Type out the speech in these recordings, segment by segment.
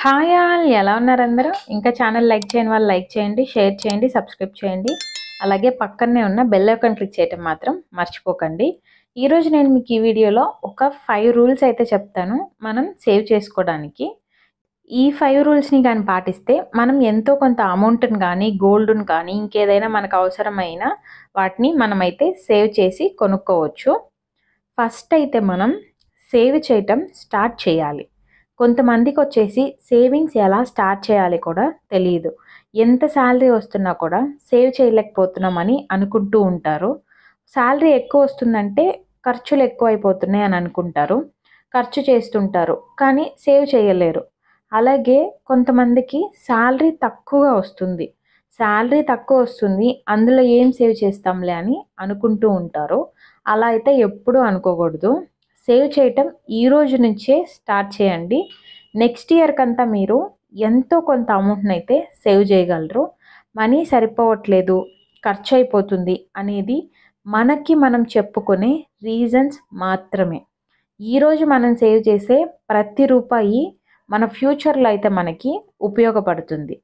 Hi all ఎలా ఉన్నారు అందరూ? ఇంకా ఛానల్ లైక్ చేయని వాళ్ళు లైక్ చేయండి, షేర్ చేయండి, సబ్స్క్రైబ్ చేయండి. అలాగే పక్కనే ఉన్న బెల్ ఐకాన్ క్లిక్ చేయడం మాత్రం మర్చిపోకండి. ఈరోజు నేను మీకు ఈ వీడియోలో ఒక 5 రూల్స్ అయితే చెప్తాను మనం సేవ్ చేసుకోవడానికి. ఈ 5 రూల్స్ని కానీ పాటిస్తే మనం ఎంతో కొంత అమౌంట్ని కానీ గోల్డ్ని కానీ ఇంకేదైనా మనకు అవసరమైన వాటిని మనమైతే సేవ్ చేసి కొనుక్కోవచ్చు. ఫస్ట్ అయితే మనం సేవ్ చేయటం స్టార్ట్ చేయాలి. కొంతమందికి వచ్చేసి సేవింగ్స్ ఎలా స్టార్ట్ చేయాలి కూడా తెలియదు. ఎంత శాలరీ వస్తున్నా కూడా సేవ్ చేయలేకపోతున్నామని అనుకుంటూ ఉంటారు. శాలరీ ఎక్కువ వస్తుందంటే ఖర్చులు ఎక్కువ అయిపోతున్నాయి అని అనుకుంటారు, ఖర్చు చేస్తుంటారు, కానీ సేవ్ చేయలేరు. అలాగే కొంతమందికి శాలరీ తక్కువగా వస్తుంది, అందులో ఏం సేవ్ చేస్తాంలే అని అనుకుంటూ ఉంటారు. అలా అయితే ఎప్పుడూ అనుకోకూడదు. సేవ్ చేయటం ఈ రోజు నుంచే స్టార్ట్ చేయండి. నెక్స్ట్ ఇయర్కి అంతా మీరు ఎంతో కొంత అమౌంట్ని అయితే సేవ్ చేయగలరు. మనీ సరిపోవట్లేదు, ఖర్చు అయిపోతుంది అనేది మనకి మనం చెప్పుకునే రీజన్స్ మాత్రమే. ఈరోజు మనం సేవ్ చేసే ప్రతి రూపాయి మన ఫ్యూచర్లో అయితే మనకి ఉపయోగపడుతుంది.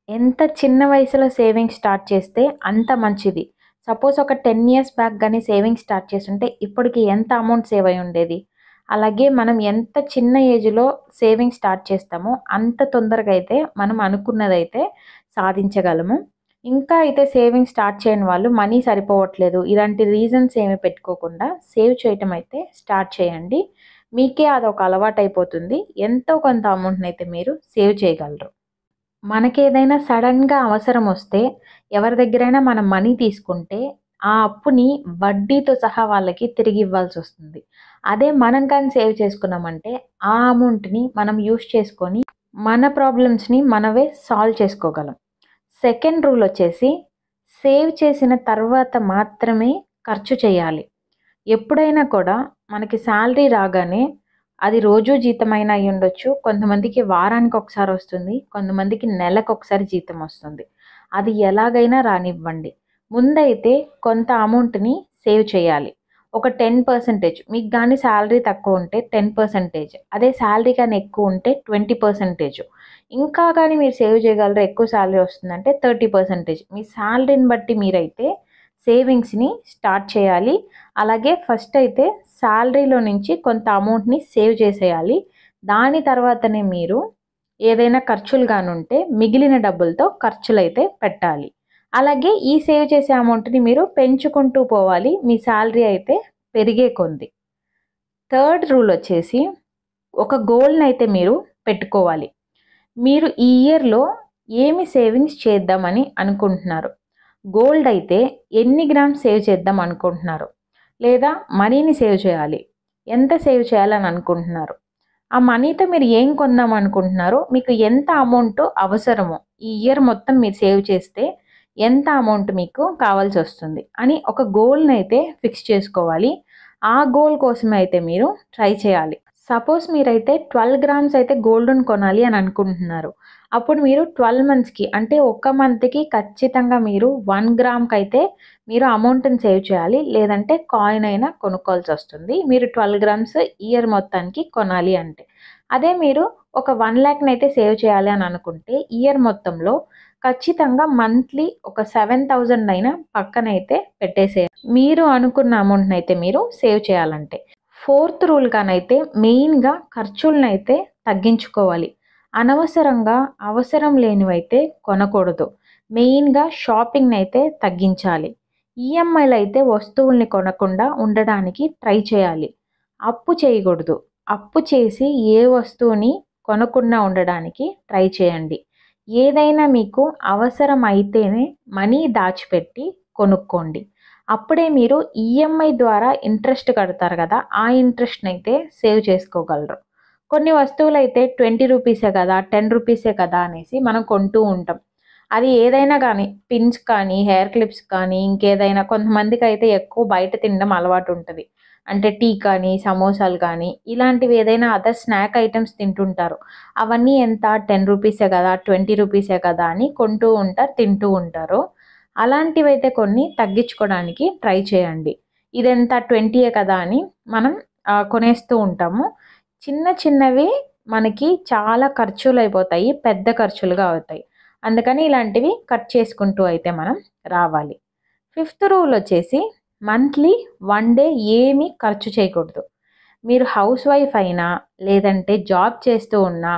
ఎంత చిన్న వయసులో సేవింగ్ స్టార్ట్ చేస్తే అంత మంచిది. సపోజ్ ఒక 10 ఇయర్స్ బ్యాక్ కానీ సేవింగ్ స్టార్ట్ చేస్తుంటే ఇప్పటికి ఎంత అమౌంట్ సేవ్ అయి ఉండేది. అలాగే మనం ఎంత చిన్న ఏజ్లో సేవింగ్ స్టార్ట్ చేస్తామో అంత తొందరగా అయితే మనం అనుకున్నదైతే సాధించగలము. ఇంకా అయితే సేవింగ్ స్టార్ట్ చేయని వాళ్ళు మనీ సరిపోవట్లేదు ఇలాంటి రీజన్స్ ఏమి పెట్టుకోకుండా సేవ్ చేయటం అయితే స్టార్ట్ చేయండి. మీకే అదొక అలవాటు అయిపోతుంది. ఎంతో కొంత అమౌంట్ని అయితే మీరు సేవ్ చేయగలరు. మనకేదైనా సడన్గా అవసరం వస్తే ఎవరి దగ్గరైనా మనం మనీ తీసుకుంటే ఆ అప్పుని వడ్డీతో సహా వాళ్ళకి తిరిగి ఇవ్వాల్సి వస్తుంది. అదే మనం కానీ సేవ్ చేసుకున్నామంటే ఆ అమౌంట్ని మనం యూస్ చేసుకొని మన ప్రాబ్లమ్స్ని మనమే సాల్వ్ చేసుకోగలం. సెకండ్ రూల్ వచ్చేసి సేవ్ చేసిన తర్వాత మాత్రమే ఖర్చు చేయాలి. ఎప్పుడైనా కూడా మనకి శాలరీ రాగానే అది రోజు జీతమైన అయి ఉండొచ్చు, కొంతమందికి వారానికి ఒకసారి వస్తుంది, కొంతమందికి నెలకు ఒకసారి జీతం వస్తుంది. అది ఎలాగైనా రానివ్వండి, ముందైతే కొంత అమౌంట్ని సేవ్ చేయాలి. ఒక 10%, మీకు కానీ శాలరీ తక్కువ ఉంటే 10%, అదే శాలరీ కానీ ఎక్కువ ఉంటే 20%, ఇంకా కానీ మీరు సేవ్ చేయగలరు ఎక్కువ శాలరీ వస్తుందంటే 30%. మీ శాలరీని బట్టి మీరైతే సేవింగ్స్ని స్టార్ట్ చేయాలి. అలాగే ఫస్ట్ అయితే శాలరీలో నుంచి కొంత అమౌంట్ని సేవ్ చేసేయాలి. దాని తర్వాతనే మీరు ఏదైనా ఖర్చులు కానుంటే మిగిలిన డబ్బులతో ఖర్చులు అయితే పెట్టాలి. అలాగే ఈ సేవ్ చేసే అమౌంట్ని మీరు పెంచుకుంటూ పోవాలి మీ శాలరీ అయితే పెరిగే కొంది. థర్డ్ రూల్ వచ్చేసి ఒక గోల్ని అయితే మీరు పెట్టుకోవాలి. మీరు ఈ ఇయర్లో ఏమి సేవింగ్స్ చేద్దామని అనుకుంటున్నారు? గోల్డ్ అయితే ఎన్ని గ్రామ్స్ సేవ్ చేద్దాం అనుకుంటున్నారు? లేదా మనీని సేవ్ చేయాలి, ఎంత సేవ్ చేయాలని అనుకుంటున్నారు? ఆ మనీతో మీరు ఏం కొందాం అనుకుంటున్నారో, మీకు ఎంత అమౌంట్ అవసరమో ఈ ఇయర్ మొత్తం మీరు సేవ్ చేస్తే ఎంత అమౌంట్ మీకు కావాల్సి వస్తుంది అని ఒక గోల్ని అయితే ఫిక్స్ చేసుకోవాలి. ఆ గోల్ కోసం అయితే మీరు ట్రై చేయాలి. సపోజ్ మీరైతే 12 గ్రామ్స్ అయితే గోల్డ్ని కొనాలి అని అనుకుంటున్నారు. అప్పుడు మీరు 12 మంత్స్కి అంటే ఒక మంత్కి ఖచ్చితంగా మీరు 1 గ్రామ్కి అయితే మీరు అమౌంట్ని సేవ్ చేయాలి. లేదంటే కాయిన్ అయినా కొనుక్కోవాల్సి వస్తుంది మీరు 12 గ్రామ్స్ ఇయర్ మొత్తానికి కొనాలి అంటే. అదే మీరు ఒక 1 లాక్ని అయితే సేవ్ చేయాలి అని అనుకుంటే ఇయర్ మొత్తంలో ఖచ్చితంగా మంత్లీ ఒక 7,000 అయినా పక్కనైతే పెట్టేసేయాలి మీరు అనుకున్న అమౌంట్ని అయితే మీరు సేవ్ చేయాలంటే. ఫోర్త్ రూల్ కానైతే మెయిన్గా ఖర్చులను అయితే తగ్గించుకోవాలి. అనవసరంగా అవసరం లేనివైతే కొనకూడదు. మెయిన్గా షాపింగ్ని అయితే తగ్గించాలి. ఈఎంఐలు అయితే వస్తువుల్ని కొనకుండా ఉండడానికి ట్రై చేయాలి. అప్పు చేయకూడదు. అప్పు చేసి ఏ వస్తువుని కొనకుండా ఉండడానికి ట్రై చేయండి. ఏదైనా మీకు అవసరం అయితేనే మనీ దాచిపెట్టి కొనుక్కోండి. అప్పుడే మీరు ఈఎంఐ ద్వారా ఇంట్రెస్ట్ కడతారు కదా, ఆ ఇంట్రెస్ట్ని అయితే సేవ్ చేసుకోగలరు. కొన్ని వస్తువులు అయితే 20 రూపీసే కదా, 10 రూపీసే కదా అనేసి మనం కొంటూ ఉంటాం. అది ఏదైనా కానీ పిన్స్ కానీ హెయిర్ క్లిప్స్ కానీ ఇంకేదైనా, కొంతమందికి అయితే ఎక్కువ బయట తినడం అలవాటు ఉంటుంది. అంటే టీ కానీ సమోసాలు కానీ ఇలాంటివి ఏదైనా అదర్ స్నాక్ ఐటమ్స్ తింటుంటారు. అవన్నీ ఎంత 10 రూపీసే కదా, 20 రూపీసే కదా అని కొంటూ ఉంటారు, తింటూ ఉంటారు. అలాంటివైతే కొన్ని తగ్గించుకోవడానికి ట్రై చేయండి. ఇదెంత 20యే కదా అని మనం కొనేస్తూ ఉంటాము. చిన్న చిన్నవి మనకి చాలా ఖర్చులు అయిపోతాయి, పెద్ద ఖర్చులుగా అవుతాయి. అందుకని ఇలాంటివి కట్ చేసుకుంటూ అయితే మనం రావాలి. 5th రూల్ వచ్చేసి మంత్లీ 1 డే ఏమీ ఖర్చు చేయకూడదు. మీరు హౌస్ వైఫ్ అయినా లేదంటే జాబ్ చేస్తూ ఉన్నా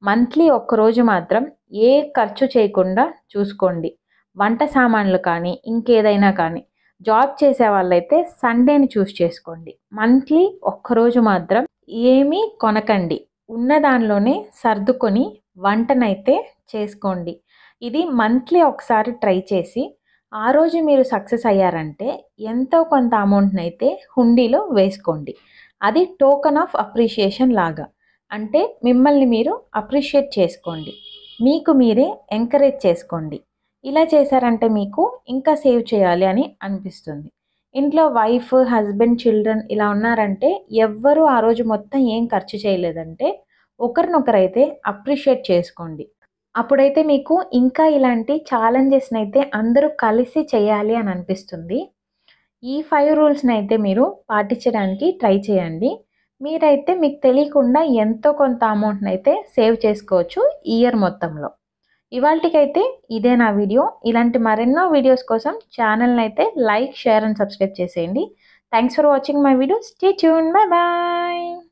మంత్లీ ఒక్కరోజు మాత్రం ఏ ఖర్చు చేయకుండా చూసుకోండి. వంట సామాన్లు కానీ ఇంకేదైనా కానీ జాబ్ చేసే వాళ్ళైతే సండేని చూస్ చేసుకోండి. మంత్లీ ఒక్కరోజు మాత్రం ఏమీ కొనకండి. ఉన్న దానిలోనే సర్దుకొని వంటనైతే చేసుకోండి. ఇది మంత్లీ ఒకసారి ట్రై చేసి ఆ రోజు మీరు సక్సెస్ అయ్యారంటే ఎంతో కొంత అమౌంట్‌నైతే హుండీలో వేసుకోండి. అది టోకెన్ ఆఫ్ అప్రిషియేషన్ లాగా. అంటే మిమ్మల్ని మీరు అప్రిషియేట్ చేసుకోండి. మీకు మీరే ఎంకరేజ్ చేసుకోండి. ఇలా చేశారంటే మీకు ఇంకా సేవ్ చేయాలి అని అనిపిస్తుంది. ఇంట్లో వైఫ్, హస్బెండ్, చిల్డ్రన్ ఇలా ఉన్నారంటే ఎవ్వరు ఆ రోజు మొత్తం ఏం ఖర్చు చేయలేదంటే ఒకరినొకరైతే అప్రిషియేట్ చేసుకోండి. అప్పుడైతే మీకు ఇంకా ఇలాంటి ఛాలెంజెస్‌నైతే అందరూ కలిసి చేయాలి అని అనిపిస్తుంది. ఈ 5 రూల్స్‌నైతే మీరు పాటించడానికి ట్రై చేయండి. మీరైతే మీకు తెలియకుండా ఎంతో కొంత అమౌంట్‌నైతే సేవ్ చేసుకోవచ్చు ఇయర్ మొత్తంలో. ఇవాల్టికైతే ఇదే నా వీడియో. ఇలాంటి మరెన్నో వీడియోస్ కోసం ఛానల్‌నైతే లైక్, షేర్ అండ్ సబ్స్క్రైబ్ చేసేయండి. Thanks for watching my video. Stay tuned. By by.